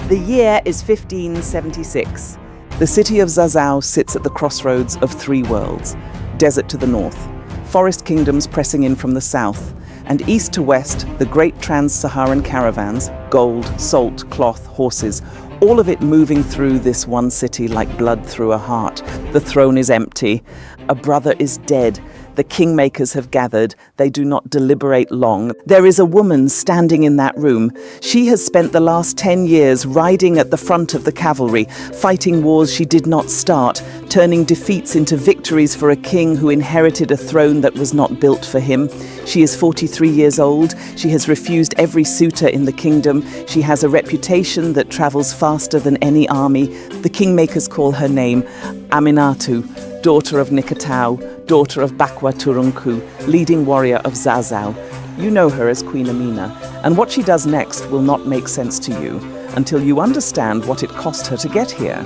The year is 1576. The city of Zazzau sits at the crossroads of three worlds: desert to the north, forest kingdoms pressing in from the south, and east to west, the great trans-Saharan caravans, gold, salt, cloth, horses, all of it moving through this one city like blood through a heart. The throne is empty. A brother is dead. The kingmakers have gathered. They do not deliberate long. There is a woman standing in that room. She has spent the last 10 years riding at the front of the cavalry, fighting wars she did not start, turning defeats into victories for a king who inherited a throne that was not built for him. She is 43 years old. She has refused every suitor in the kingdom. She has a reputation that travels faster than any army. The kingmakers call her name Aminatu, daughter of Nikatau, daughter of Bakwa Turunku, leading warrior of Zazzau. You know her as Queen Amina, and what she does next will not make sense to you until you understand what it cost her to get here.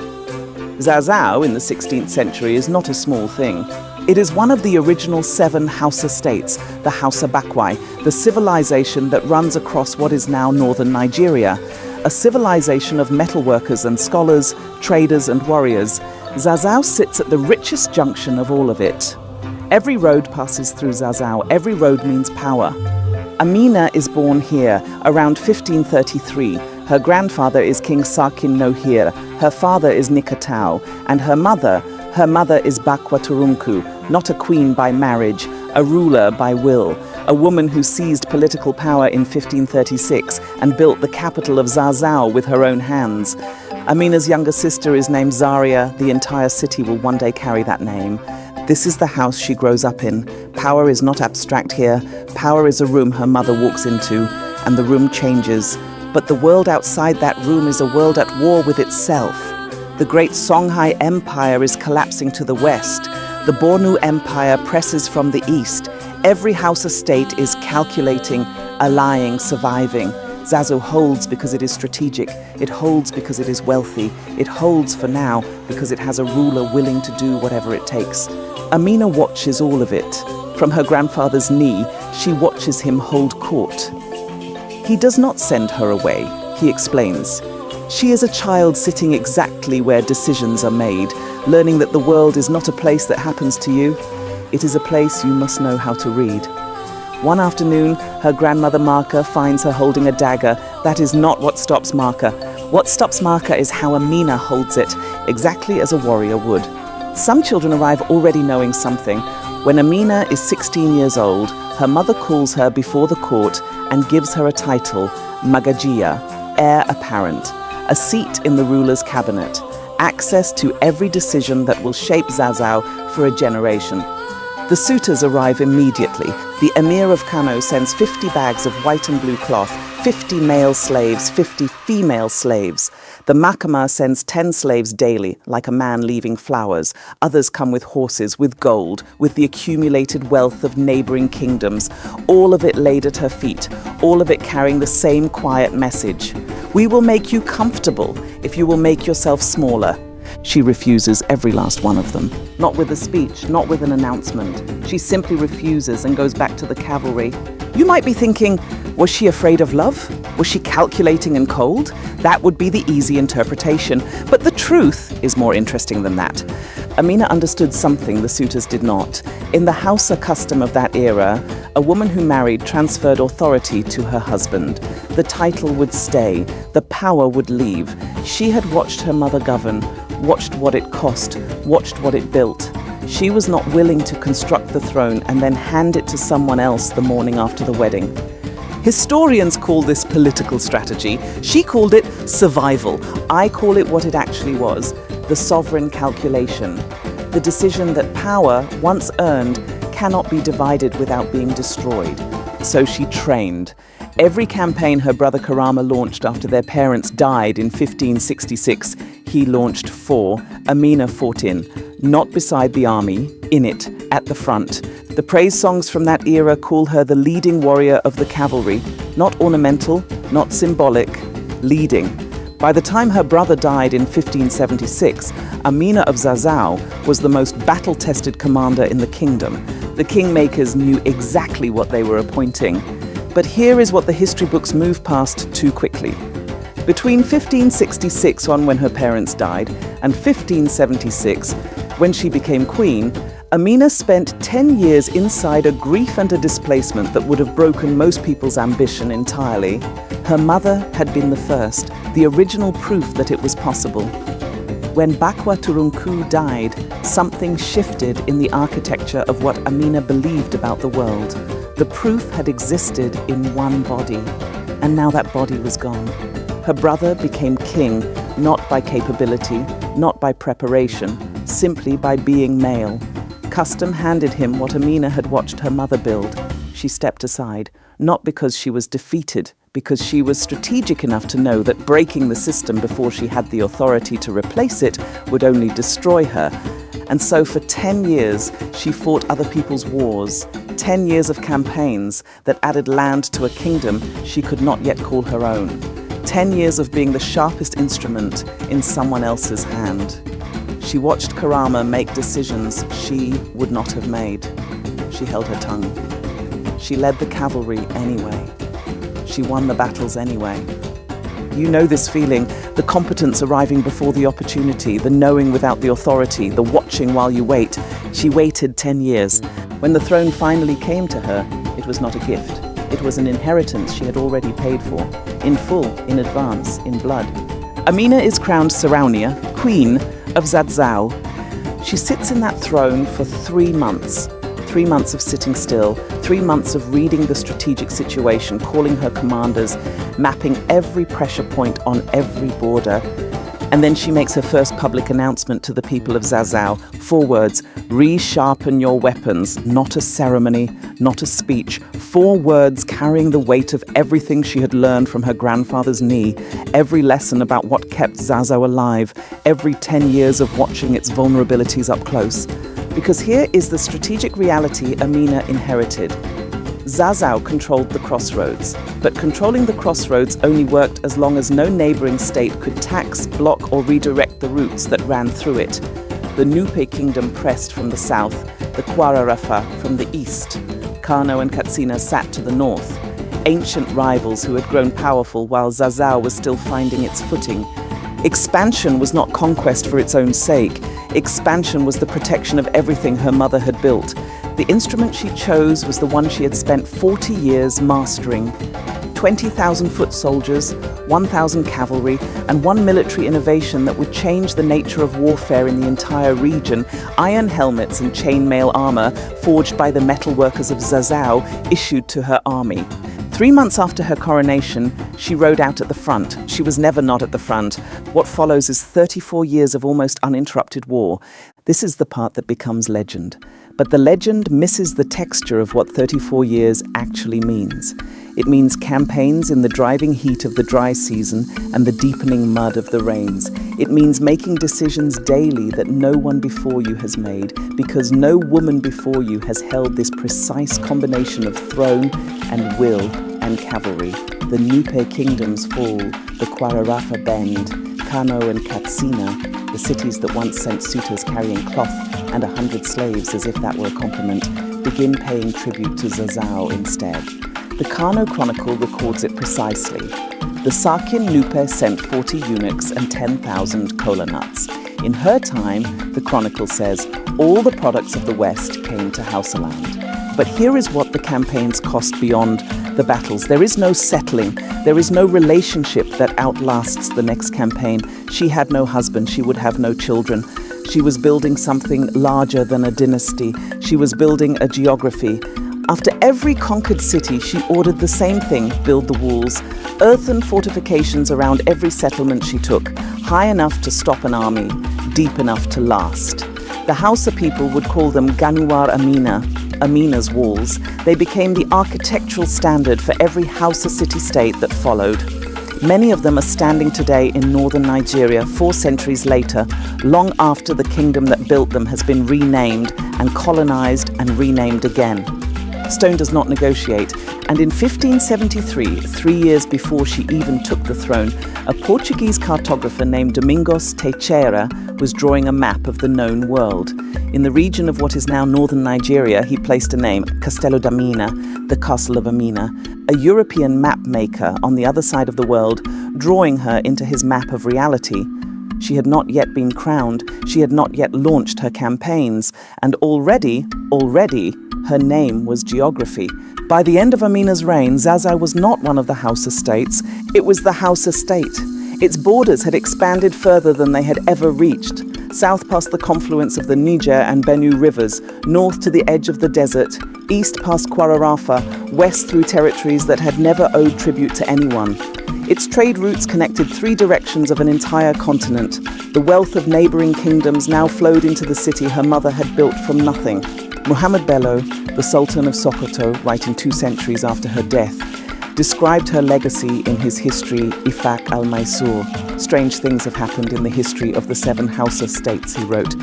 Zazzau in the 16th century is not a small thing. It is one of the original 7 Hausa states, the Hausa Bakwai, the civilization that runs across what is now northern Nigeria, a civilization of metalworkers and scholars, traders and warriors. Zazzau sits at the richest junction of all of it. Every road passes through Zazzau. Every road means power. Amina is born here around 1533. Her grandfather is King Sakin no Heir. Her father is Nikatau, and her mother is Bakwa Turunku, not a queen by marriage, a ruler by will, a woman who seized political power in 1536 and built the capital of Zazzau with her own hands. Amina's younger sister is named Zaria. The entire city will one day carry that name. This is the house she grows up in. Power is not abstract here. Power is a room her mother walks into, and the room changes. But the world outside that room is a world at war with itself. The great Songhai Empire is collapsing to the west. The Bornu Empire presses from the east. Every Hausa state is calculating, allying, surviving. Zazzau holds because it is strategic. It holds because it is wealthy. It holds for now because it has a ruler willing to do whatever it takes. Amina watches all of it. From her grandfather's knee, she watches him hold court. He does not send her away, he explains. She is a child sitting exactly where decisions are made, learning that the world is not a place that happens to you. It is a place you must know how to read. One afternoon, her grandmother Marka finds her holding a dagger. That is not what stops Marka. What stops Marka is how Amina holds it, exactly as a warrior would. Some children arrive already knowing something. When Amina is 16 years old, her mother calls her before the court and gives her a title, Magajiya, heir apparent, a seat in the ruler's cabinet, access to every decision that will shape Zazzau for a generation. The suitors arrive immediately. The Emir of Kano sends 50 bags of white and blue cloth, 50 male slaves, 50 female slaves. The Mahkamah sends 10 slaves daily, like a man leaving flowers. Others come with horses, with gold, with the accumulated wealth of neighboring kingdoms. All of it laid at her feet, all of it carrying the same quiet message. We will make you comfortable if you will make yourself smaller. She refuses every last one of them. Not with a speech, not with an announcement. She simply refuses and goes back to the cavalry. You might be thinking, was she afraid of love? Was she calculating and cold? That would be the easy interpretation. But the truth is more interesting than that. Amina understood something the suitors did not. In the Hausa custom of that era, a woman who married transferred authority to her husband. The title would stay, the power would leave. She had watched her mother govern, watched what it cost, watched what it built. She was not willing to construct the throne and then hand it to someone else the morning after the wedding. Historians call this political strategy. She called it survival. I call it what it actually was, the sovereign calculation. The decision that power, once earned, cannot be divided without being destroyed. So she trained. Every campaign her brother Karama launched after their parents died in 1566, he launched 4. Amina fought in, not beside the army, in it, at the front. The praise songs from that era call her the leading warrior of the cavalry, not ornamental, not symbolic, leading. By the time her brother died in 1576, Amina of Zazzau was the most battle-tested commander in the kingdom. The kingmakers knew exactly what they were appointing. But here is what the history books move past too quickly. Between 1566, when her parents died, and 1576, when she became queen, Amina spent 10 years inside a grief and a displacement that would have broken most people's ambition entirely. Her mother had been the first, the original proof that it was possible. When Bakwa Turunku died, something shifted in the architecture of what Amina believed about the world. The proof had existed in one body, and now that body was gone. Her brother became king, not by capability, not by preparation, simply by being male. Custom handed him what Amina had watched her mother build. She stepped aside, not because she was defeated, because she was strategic enough to know that breaking the system before she had the authority to replace it would only destroy her. And so for 10 years, she fought other people's wars, 10 years of campaigns that added land to a kingdom she could not yet call her own. 10 years of being the sharpest instrument in someone else's hand. She watched Karama make decisions she would not have made. She held her tongue. She led the cavalry anyway. She won the battles anyway. You know this feeling, the competence arriving before the opportunity, the knowing without the authority, the watching while you wait. She waited 10 years. When the throne finally came to her, it was not a gift. It was an inheritance she had already paid for, in full, in advance, in blood. Amina is crowned Saraunia, Queen of Zazzau. She sits in that throne for 3 months. 3 months of sitting still, 3 months of reading the strategic situation, calling her commanders, mapping every pressure point on every border. And then she makes her first public announcement to the people of Zazzau. 4 words: resharpen your weapons. Not a ceremony, not a speech. 4 words carrying the weight of everything she had learned from her grandfather's knee, every lesson about what kept Zazzau alive, every 10 years of watching its vulnerabilities up close. Because here is the strategic reality Amina inherited. Zazzau controlled the crossroads, but controlling the crossroads only worked as long as no neighbouring state could tax, block or redirect the routes that ran through it. The Nupe kingdom pressed from the south, the Kwara Rafa from the east. Kano and Katsina sat to the north, ancient rivals who had grown powerful while Zazzau was still finding its footing. Expansion was not conquest for its own sake. Expansion was the protection of everything her mother had built. The instrument she chose was the one she had spent 40 years mastering. 20,000 foot soldiers, 1,000 cavalry, and one military innovation that would change the nature of warfare in the entire region: iron helmets and chainmail armor forged by the metalworkers of Zazzau issued to her army. 3 months after her coronation, she rode out at the front. She was never not at the front. What follows is 34 years of almost uninterrupted war. This is the part that becomes legend. But the legend misses the texture of what 34 years actually means. It means campaigns in the driving heat of the dry season and the deepening mud of the rains. It means making decisions daily that no one before you has made, because no woman before you has held this precise combination of throne and will and cavalry. The Nupe kingdoms fall, the Kwara Rafa bend, Kano and Katsina, the cities that once sent suitors carrying cloth and 100 slaves as if that were a compliment, begin paying tribute to Zazzau instead. The Kano Chronicle records it precisely. The Sakin Nupe sent 40 eunuchs and 10,000 kola nuts. In her time, the Chronicle says, all the products of the West came to Hausa land. But here is what the campaigns cost beyond the battles. There is no settling. There is no relationship that outlasts the next campaign. She had no husband. She would have no children. She was building something larger than a dynasty. She was building a geography. After every conquered city, she ordered the same thing: build the walls. Earthen fortifications around every settlement she took, high enough to stop an army, deep enough to last. The Hausa people would call them Ganuwar Amina, Amina's walls. They became the architectural standard for every Hausa city-state that followed. Many of them are standing today in northern Nigeria 4 centuries later, long after the kingdom that built them has been renamed and colonized and renamed again. Stone does not negotiate, and in 1573, 3 years before she even took the throne, a Portuguese cartographer named Domingos Teixeira was drawing a map of the known world. In the region of what is now northern Nigeria, he placed a name, Castelo da Mina, the Castle of Amina, a European map maker on the other side of the world, drawing her into his map of reality. She had not yet been crowned, she had not yet launched her campaigns, and already, her name was geography. By the end of Amina's reign, Zazzau was not one of the Hausa states, it was the Hausa state. Its borders had expanded further than they had ever reached, south past the confluence of the Niger and Benue rivers, north to the edge of the desert, east past Kwararafa, west through territories that had never owed tribute to anyone. Its trade routes connected 3 directions of an entire continent. The wealth of neighbouring kingdoms now flowed into the city her mother had built from nothing. Muhammad Bello, the Sultan of Sokoto, writing 2 centuries after her death, described her legacy in his history Ifak al-Maysur. Strange things have happened in the history of the 7 Hausa states, he wrote.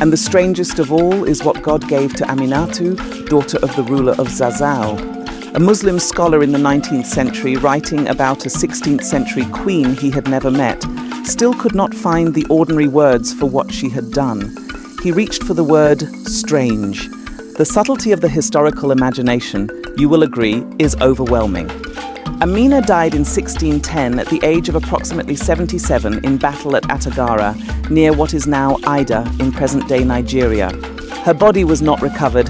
And the strangest of all is what God gave to Aminatu, daughter of the ruler of Zazzau. A Muslim scholar in the 19th century, writing about a 16th century queen he had never met, still could not find the ordinary words for what she had done. He reached for the word strange. The subtlety of the historical imagination, you will agree, is overwhelming. Amina died in 1610 at the age of approximately 77 in battle at Atagara, near what is now Ida in present-day Nigeria. Her body was not recovered.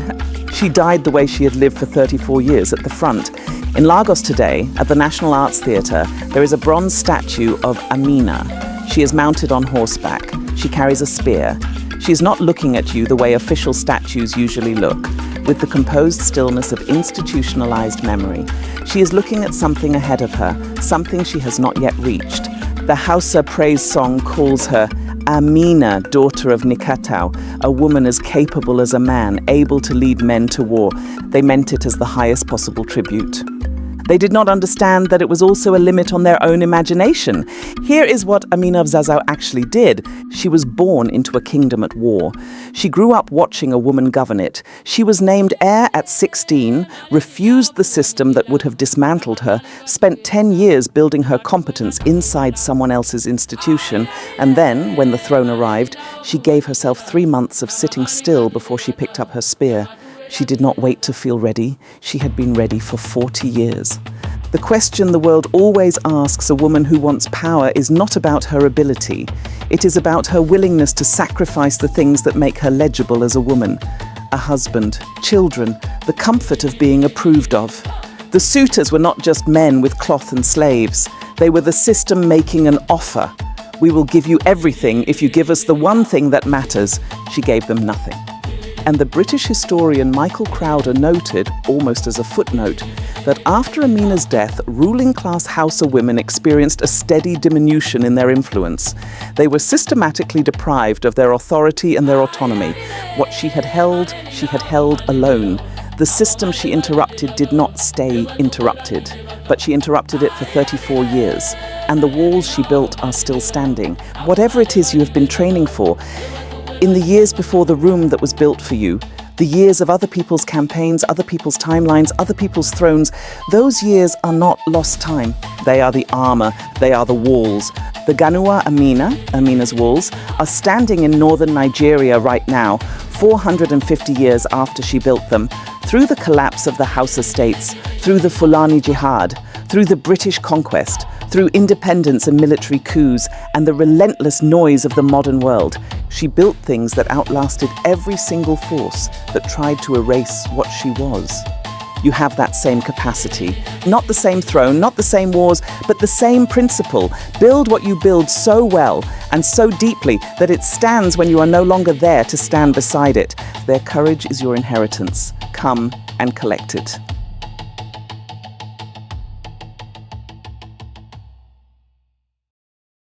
She died the way she had lived for 34 years at the front. In Lagos today, at the National Arts Theatre, there is a bronze statue of Amina. She is mounted on horseback. She carries a spear. She is not looking at you the way official statues usually look, with the composed stillness of institutionalized memory. She is looking at something ahead of her, something she has not yet reached. The Hausa praise song calls her Amina, daughter of Nikatau, a woman as capable as a man, able to lead men to war. They meant it as the highest possible tribute. They did not understand that it was also a limit on their own imagination. Here is what Amina of Zazzau actually did. She was born into a kingdom at war. She grew up watching a woman govern it. She was named heir at 16, refused the system that would have dismantled her, spent 10 years building her competence inside someone else's institution, and then, when the throne arrived, she gave herself 3 months of sitting still before she picked up her spear. She did not wait to feel ready. She had been ready for 40 years. The question the world always asks a woman who wants power is not about her ability. It is about her willingness to sacrifice the things that make her legible as a woman. A husband, children, the comfort of being approved of. The suitors were not just men with cloth and slaves. They were the system making an offer. We will give you everything if you give us the one thing that matters. She gave them nothing. And the British historian Michael Crowder noted, almost as a footnote, that after Amina's death, ruling-class Hausa women experienced a steady diminution in their influence. They were systematically deprived of their authority and their autonomy. What she had held alone. The system she interrupted did not stay interrupted, but she interrupted it for 34 years. And the walls she built are still standing. Whatever it is you have been training for, in the years before the room that was built for you, the years of other people's campaigns, other people's timelines, other people's thrones, those years are not lost time. They are the armor, they are the walls. The Ganua Amina, Amina's walls, are standing in northern Nigeria right now, 450 years after she built them, through the collapse of the Hausa states, through the Fulani Jihad, through the British conquest, through independence and military coups, and the relentless noise of the modern world. She built things that outlasted every single force that tried to erase what she was. You have that same capacity. Not the same throne, not the same wars, but the same principle. Build what you build so well and so deeply that it stands when you are no longer there to stand beside it. Their courage is your inheritance. Come and collect it.